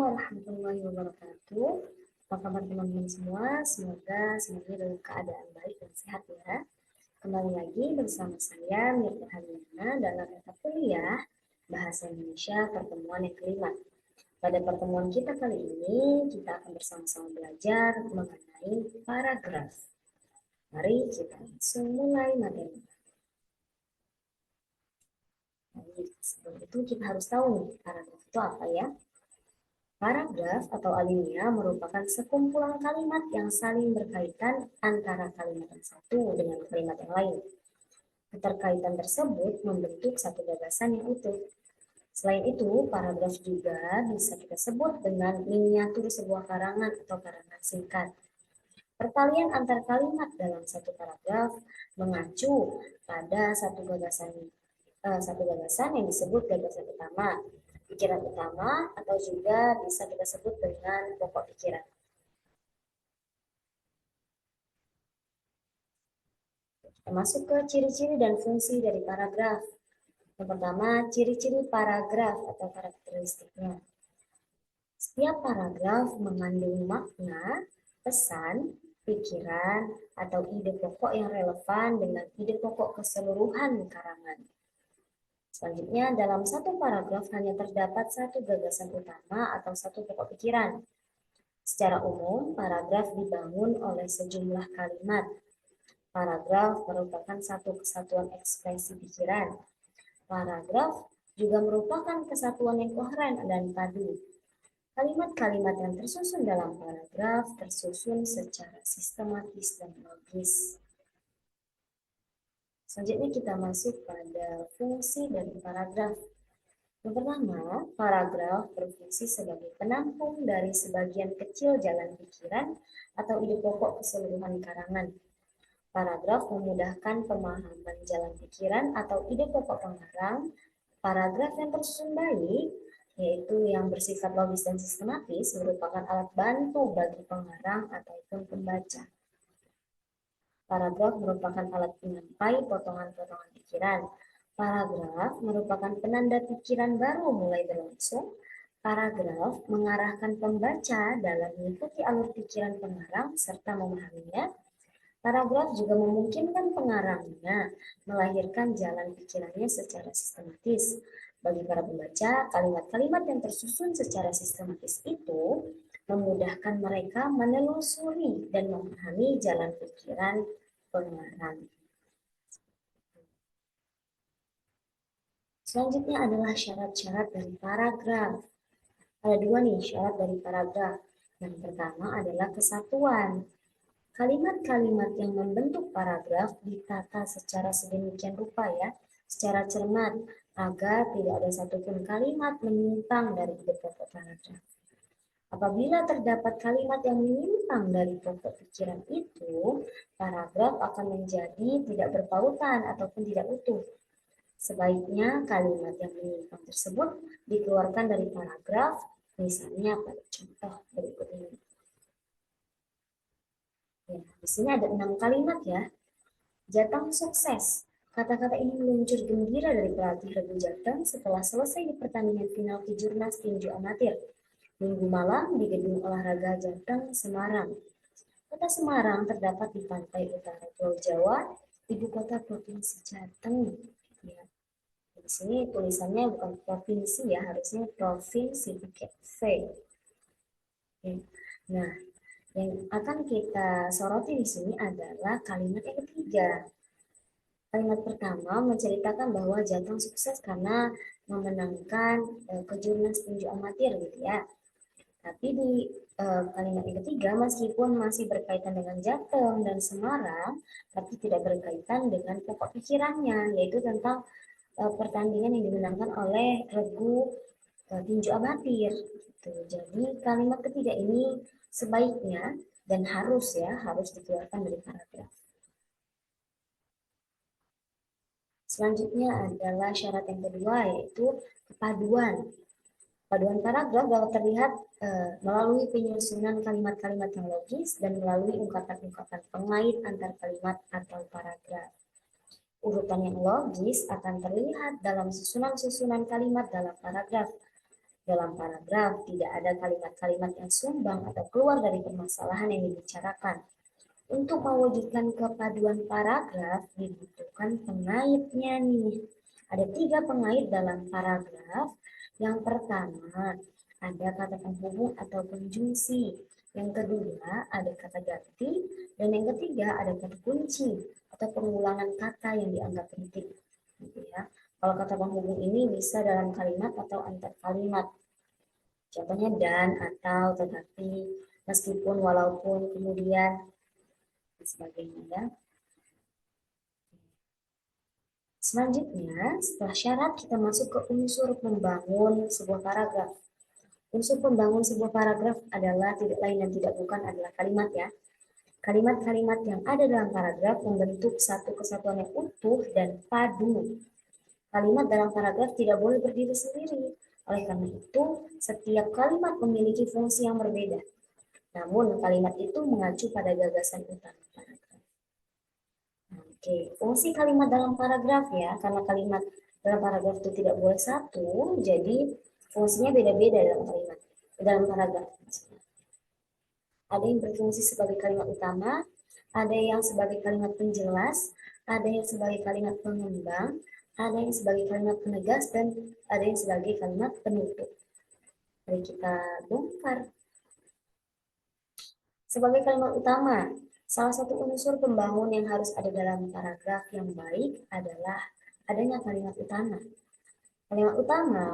warahmatullahi wabarakatuh. Apa kabar teman-teman semua? Semoga semuanya dalam keadaan baik dan sehat ya. Kembali lagi bersama saya Mirta Hadiana dalam mata kuliah Bahasa Indonesia pertemuan yang kelima. Pada pertemuan kita kali ini, kita akan bersama-sama belajar mengenai paragraf. Mari kita langsung mulai materi. Sebelum itu kita harus tahu nih, paragraf itu apa ya? Paragraf atau alinea merupakan sekumpulan kalimat yang saling berkaitan antara kalimat yang satu dengan kalimat yang lain. Keterkaitan tersebut membentuk satu gagasan yang utuh. Selain itu, paragraf juga bisa kita sebut dengan miniatur sebuah karangan atau karangan singkat. Pertalian antar kalimat dalam satu paragraf mengacu pada satu gagasan yang disebut gagasan utama, pikiran utama, atau juga bisa kita sebut dengan pokok pikiran. Kita masuk ke ciri-ciri dan fungsi dari paragraf. Yang pertama, ciri-ciri paragraf atau karakteristiknya. Setiap paragraf mengandung makna, pesan, pikiran, atau ide pokok yang relevan dengan ide pokok keseluruhan karangan. Selanjutnya, dalam satu paragraf hanya terdapat satu gagasan utama atau satu pokok pikiran. Secara umum, paragraf dibangun oleh sejumlah kalimat. Paragraf merupakan satu kesatuan ekspresi pikiran. Paragraf juga merupakan kesatuan yang koheren dan padu. Kalimat-kalimat yang tersusun dalam paragraf tersusun secara sistematis dan logis. Selanjutnya kita masuk pada fungsi dari paragraf. Yang pertama, paragraf berfungsi sebagai penampung dari sebagian kecil jalan pikiran atau ide pokok keseluruhan karangan. Paragraf memudahkan pemahaman jalan pikiran atau ide pokok pengarang. Paragraf yang tersusun baik, yaitu yang bersifat logis dan sistematis, merupakan alat bantu bagi pengarang ataupun pembaca. Paragraf merupakan alat penyampai potongan-potongan pikiran. Paragraf merupakan penanda pikiran baru mulai berlangsung. Paragraf mengarahkan pembaca dalam mengikuti alur pikiran pengarang serta memahaminya. Paragraf juga memungkinkan pengarangnya melahirkan jalan pikirannya secara sistematis. Bagi para pembaca, kalimat-kalimat yang tersusun secara sistematis itu memudahkan mereka menelusuri dan memahami jalan pikiran pengarang. Selanjutnya adalah syarat-syarat dari paragraf. Ada dua nih syarat dari paragraf. Yang pertama adalah kesatuan. Kalimat-kalimat yang membentuk paragraf ditata secara sedemikian rupa ya, secara cermat, agar tidak ada satupun kalimat menyimpang dari ide pokok paragraf. Apabila terdapat kalimat yang menyimpang dari pokok pikiran itu, paragraf akan menjadi tidak berpautan ataupun tidak utuh. Sebaiknya kalimat yang menyimpang tersebut dikeluarkan dari paragraf, misalnya pada contoh berikut ini. Ya, di sini ada 6 kalimat ya. Jateng sukses. Kata-kata ini meluncur gembira dari pelatih regu Jateng setelah selesai di pertandingan final Kejurnas tinju amatir. Minggu malam di Gedung Olahraga Jateng, Semarang. Kota Semarang terdapat di pantai utara Pulau Jawa, ibu kota provinsi Jateng. Ya. Di sini tulisannya bukan provinsi ya, harusnya provinsi pakai V. Ya. Nah, yang akan kita soroti di sini adalah kalimat yang ketiga. Kalimat pertama menceritakan bahwa Jateng sukses karena memenangkan Kejurnas tinju amatir gitu ya. Tapi di kalimat yang ketiga, meskipun masih berkaitan dengan Jateng dan Semarang, tapi tidak berkaitan dengan pokok pikirannya, yaitu tentang pertandingan yang dimenangkan oleh regu tinju amatir. Gitu. Jadi kalimat ketiga ini sebaiknya dan harus dikeluarkan dari paragraf. Selanjutnya adalah syarat yang kedua, yaitu kepaduan. Paduan paragraf dapat terlihat melalui penyusunan kalimat-kalimat yang logis dan melalui ungkapan-ungkapan pengait antar kalimat atau paragraf. Urutan yang logis akan terlihat dalam susunan-susunan kalimat dalam paragraf. Dalam paragraf tidak ada kalimat-kalimat yang sumbang atau keluar dari permasalahan yang dibicarakan. Untuk mewujudkan kepaduan paragraf dibutuhkan pengaitnya nih. Ada 3 pengait dalam paragraf. Yang pertama, ada kata penghubung atau konjungsi. Yang kedua, ada kata ganti. Dan yang ketiga, ada kata kunci atau pengulangan kata yang dianggap penting. Gitu ya. Kalau kata penghubung ini bisa dalam kalimat atau antar kalimat. Contohnya dan, atau, tetapi, meskipun, walaupun, kemudian, dan sebagainya ya. Selanjutnya, setelah syarat kita masuk ke unsur pembangun sebuah paragraf. Unsur pembangun sebuah paragraf adalah tidak lain dan tidak bukan adalah kalimat ya. Kalimat-kalimat yang ada dalam paragraf membentuk satu kesatuan yang utuh dan padu. Kalimat dalam paragraf tidak boleh berdiri sendiri. Oleh karena itu, setiap kalimat memiliki fungsi yang berbeda. Namun, kalimat itu mengacu pada gagasan utama paragraf. Oke, fungsi kalimat dalam paragraf ya, karena kalimat dalam paragraf itu tidak boleh satu, jadi fungsinya beda-beda dalam kalimat, dalam paragraf. Ada yang berfungsi sebagai kalimat utama, ada yang sebagai kalimat penjelas, ada yang sebagai kalimat pengembang, ada yang sebagai kalimat penegas, dan ada yang sebagai kalimat penutup. Mari kita bongkar. Sebagai kalimat utama, salah satu unsur pembangun yang harus ada dalam paragraf yang baik adalah adanya kalimat utama. Kalimat utama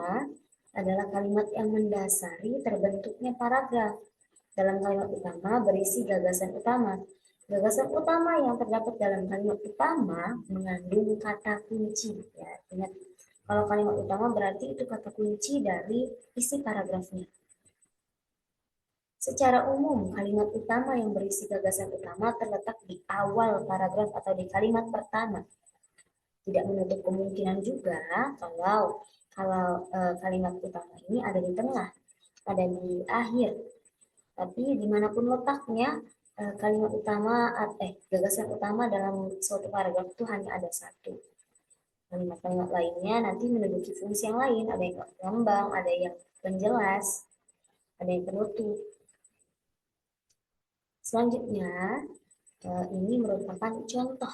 adalah kalimat yang mendasari terbentuknya paragraf. Dalam kalimat utama berisi gagasan utama. Gagasan utama yang terdapat dalam kalimat utama mengandung kata kunci. Ya, ingat, kalau kalimat utama berarti itu kata kunci dari isi paragrafnya. Secara umum, kalimat utama yang berisi gagasan utama terletak di awal paragraf atau di kalimat pertama. Tidak menutup kemungkinan juga kalau kalimat utama ini ada di tengah, ada di akhir. Tapi dimanapun letaknya, kalimat utama, gagasan utama dalam suatu paragraf itu hanya ada satu. Kalimat-kalimat lainnya nanti menduduki fungsi yang lain, ada yang pengembang, ada yang penjelas, ada yang penutup. Selanjutnya, ini merupakan contoh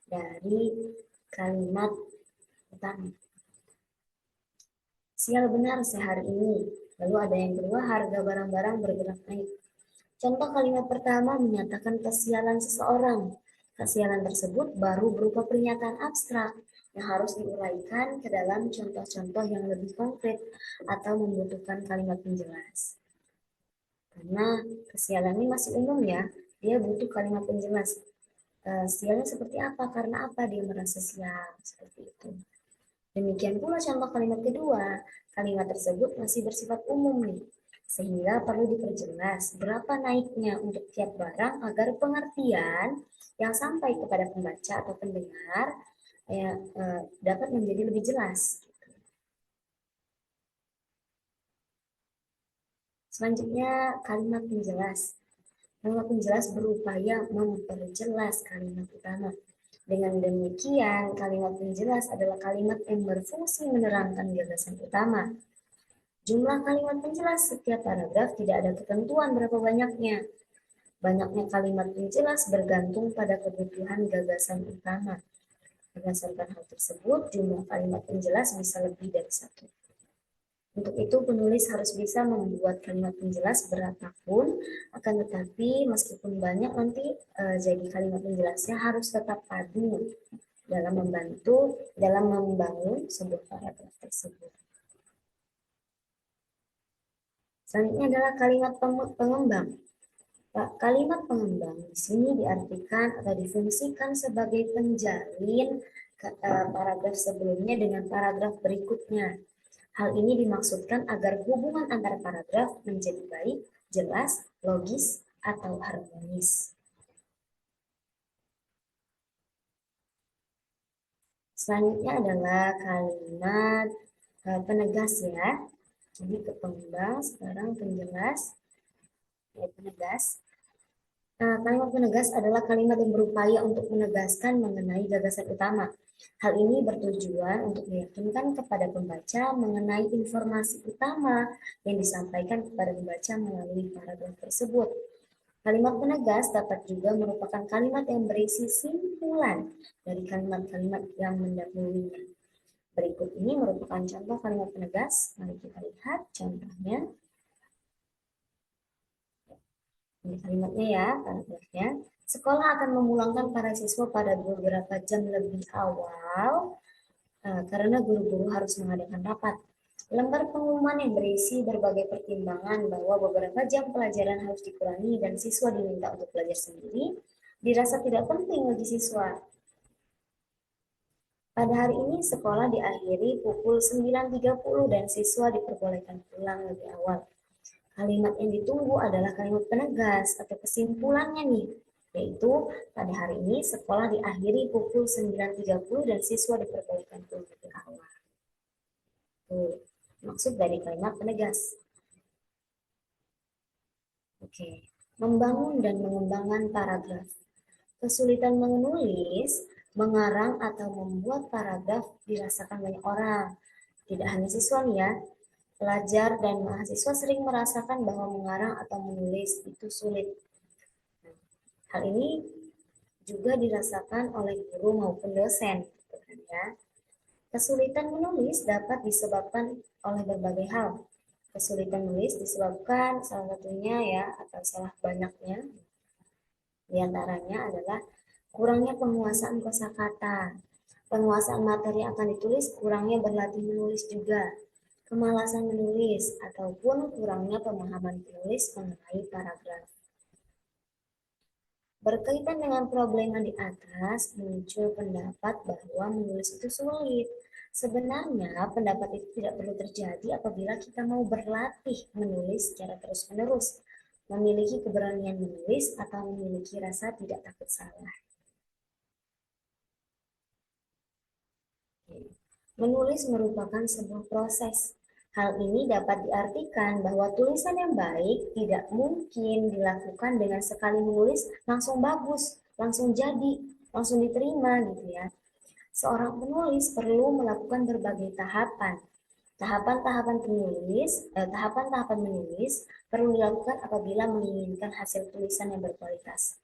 dari kalimat utama. Sial benar sehari ini. Lalu ada yang kedua, harga barang-barang bergerak naik. Contoh kalimat pertama menyatakan kesialan seseorang. Kesialan tersebut baru berupa pernyataan abstrak yang harus diuraikan ke dalam contoh-contoh yang lebih konkret atau membutuhkan kalimat penjelas. Karena kesialan ini masih umum ya, dia butuh kalimat penjelas. Sialnya seperti apa, karena apa dia merasa sial, seperti itu. Demikian pula contoh kalimat kedua, kalimat tersebut masih bersifat umum nih, sehingga perlu diperjelas berapa naiknya untuk tiap barang agar pengertian yang sampai kepada pembaca atau pendengar ya, dapat menjadi lebih jelas. Selanjutnya kalimat penjelas. Kalimat penjelas berupaya memperjelas kalimat utama. Dengan demikian, kalimat penjelas adalah kalimat yang berfungsi menerangkan gagasan utama. Jumlah kalimat penjelas setiap paragraf tidak ada ketentuan berapa banyaknya. Banyaknya kalimat penjelas bergantung pada kebutuhan gagasan utama. Berdasarkan hal tersebut, jumlah kalimat penjelas bisa lebih dari satu. Untuk itu, penulis harus bisa membuat kalimat penjelas berapapun, akan tetapi meskipun banyak nanti jadi kalimat penjelasnya harus tetap padu dalam membangun sebuah paragraf tersebut. Selanjutnya adalah kalimat pengembang. Kalimat pengembang di sini diartikan atau difungsikan sebagai penjalin paragraf sebelumnya dengan paragraf berikutnya. Hal ini dimaksudkan agar hubungan antara paragraf menjadi baik, jelas, logis, atau harmonis. Selanjutnya adalah kalimat penegas ya. Jadi ke pengembang, sekarang penjelas, penegas. Kalimat penegas adalah kalimat yang berupaya untuk menegaskan mengenai gagasan utama. Hal ini bertujuan untuk meyakinkan kepada pembaca mengenai informasi utama yang disampaikan kepada pembaca melalui paragraf tersebut. Kalimat penegas dapat juga merupakan kalimat yang berisi simpulan dari kalimat-kalimat yang mendahulunya. Berikut ini merupakan contoh kalimat penegas. Mari kita lihat contohnya. Ini kalimatnya ya, paragrafnya. Sekolah akan memulangkan para siswa pada beberapa jam lebih awal karena guru-guru harus mengadakan rapat. Lembar pengumuman yang berisi berbagai pertimbangan bahwa beberapa jam pelajaran harus dikurangi dan siswa diminta untuk belajar sendiri, dirasa tidak penting bagi siswa. Pada hari ini sekolah diakhiri pukul 9.30 dan siswa diperbolehkan pulang lebih awal. Kalimat yang ditunggu adalah kalimat penegas atau kesimpulannya nih, yaitu pada hari ini sekolah diakhiri pukul 9.30 dan siswa diperbolehkan pulang lebih awal. Tuh, maksud dari kalimat penegas. Oke, membangun dan mengembangkan paragraf. Kesulitan menulis, mengarang, atau membuat paragraf dirasakan banyak orang. Tidak hanya siswa nih ya, pelajar dan mahasiswa sering merasakan bahwa mengarang atau menulis itu sulit. Hal ini juga dirasakan oleh guru maupun dosen. Ya. Kesulitan menulis dapat disebabkan oleh berbagai hal. Kesulitan menulis disebabkan salah satunya ya, atau salah banyaknya, di antaranya adalah kurangnya penguasaan kosakata. Penguasaan materi yang akan ditulis, kurangnya berlatih menulis juga. Kemalasan menulis, ataupun kurangnya pemahaman penulis mengenai paragraf. Berkaitan dengan problema di atas, muncul pendapat bahwa menulis itu sulit. Sebenarnya pendapat itu tidak perlu terjadi apabila kita mau berlatih menulis secara terus-menerus, memiliki keberanian menulis, atau memiliki rasa tidak takut salah. Menulis merupakan sebuah proses. Hal ini dapat diartikan bahwa tulisan yang baik tidak mungkin dilakukan dengan sekali menulis langsung bagus, langsung jadi, langsung diterima gitu ya. Seorang penulis perlu melakukan berbagai tahapan. Tahapan-tahapan menulis perlu dilakukan apabila menginginkan hasil tulisan yang berkualitas.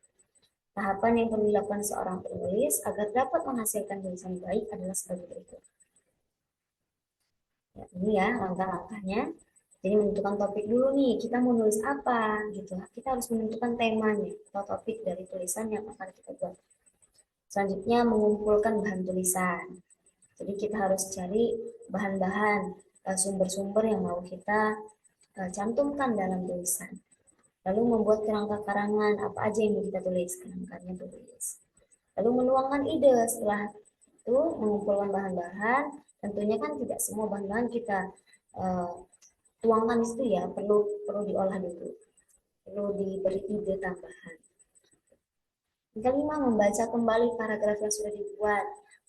Tahapan yang perlu dilakukan seorang penulis agar dapat menghasilkan tulisan baik adalah sebagai berikut. Ya, ini ya langkah-langkahnya. Jadi menentukan topik dulu nih, kita mau nulis apa gitu. Kita harus menentukan temanya atau topik dari tulisan yang akan kita buat. Selanjutnya mengumpulkan bahan tulisan. Jadi kita harus cari bahan-bahan, sumber-sumber yang mau kita cantumkan dalam tulisan. Lalu membuat kerangka karangan, apa aja yang mau kita tulis, kerangkanya tulis. Lalu menuangkan ide, setelah itu mengumpulkan bahan-bahan, tentunya kan tidak semua bahan-bahan kita tuangkan di situ ya, perlu diolah dulu, perlu diberi ide tambahan. Yang kelima, membaca kembali paragraf yang sudah dibuat,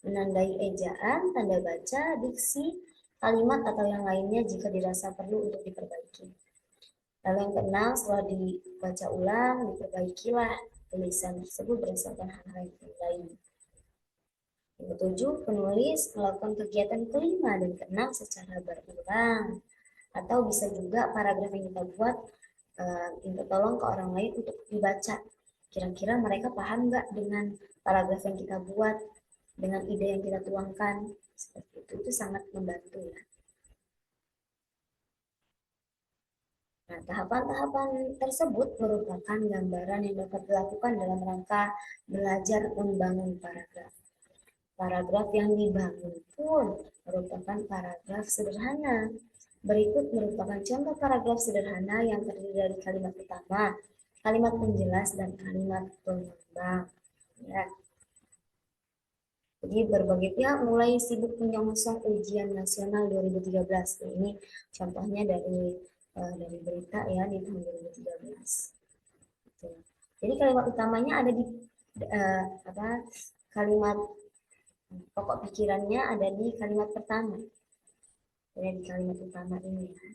menandai ejaan, tanda baca, diksi, kalimat atau yang lainnya jika dirasa perlu untuk diperbaiki. Lalu yang keenam, setelah dibaca ulang, diperbaikilah tulisan tersebut berdasarkan hal-hal yang lain. Yang ketujuh, penulis melakukan kegiatan kelima dan keenam secara berulang. Atau bisa juga paragraf yang kita buat minta tolong ke orang lain untuk dibaca. Kira-kira mereka paham nggak dengan paragraf yang kita buat, dengan ide yang kita tuangkan. Seperti itu sangat membantu ya. Nah, tahapan-tahapan tersebut merupakan gambaran yang dapat dilakukan dalam rangka belajar membangun paragraf. Paragraf yang dibangun pun merupakan paragraf sederhana. Berikut merupakan contoh paragraf sederhana yang terdiri dari kalimat utama, kalimat penjelas, dan kalimat pengembang. Ya. Jadi berbagai pihak mulai sibuk menyongsong ujian nasional 2013. Ini contohnya dari berita ya di tahun 2013. Gitu. Jadi kalimat utamanya ada di kalimat pokok pikirannya ada di kalimat pertama. Ada di kalimat utama ini ya.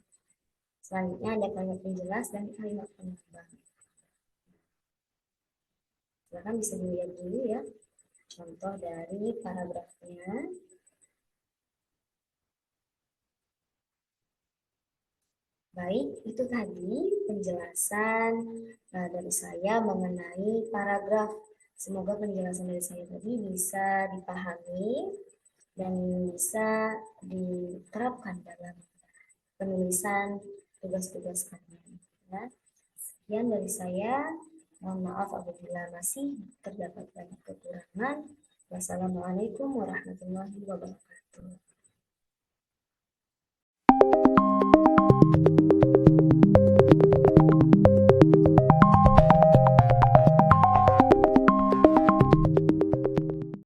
Selanjutnya ada kalimat penjelas dan kalimat pengembang. Silahkan bisa dilihat dulu ya Contoh dari paragrafnya. Baik, itu tadi penjelasan dari saya mengenai paragraf. Semoga penjelasan dari saya tadi bisa dipahami dan bisa diterapkan dalam penulisan tugas-tugas kalian. Ya. Sekian dari saya. Mohon maaf apabila masih terdapat banyak kekurangan. Wassalamualaikum warahmatullahi wabarakatuh.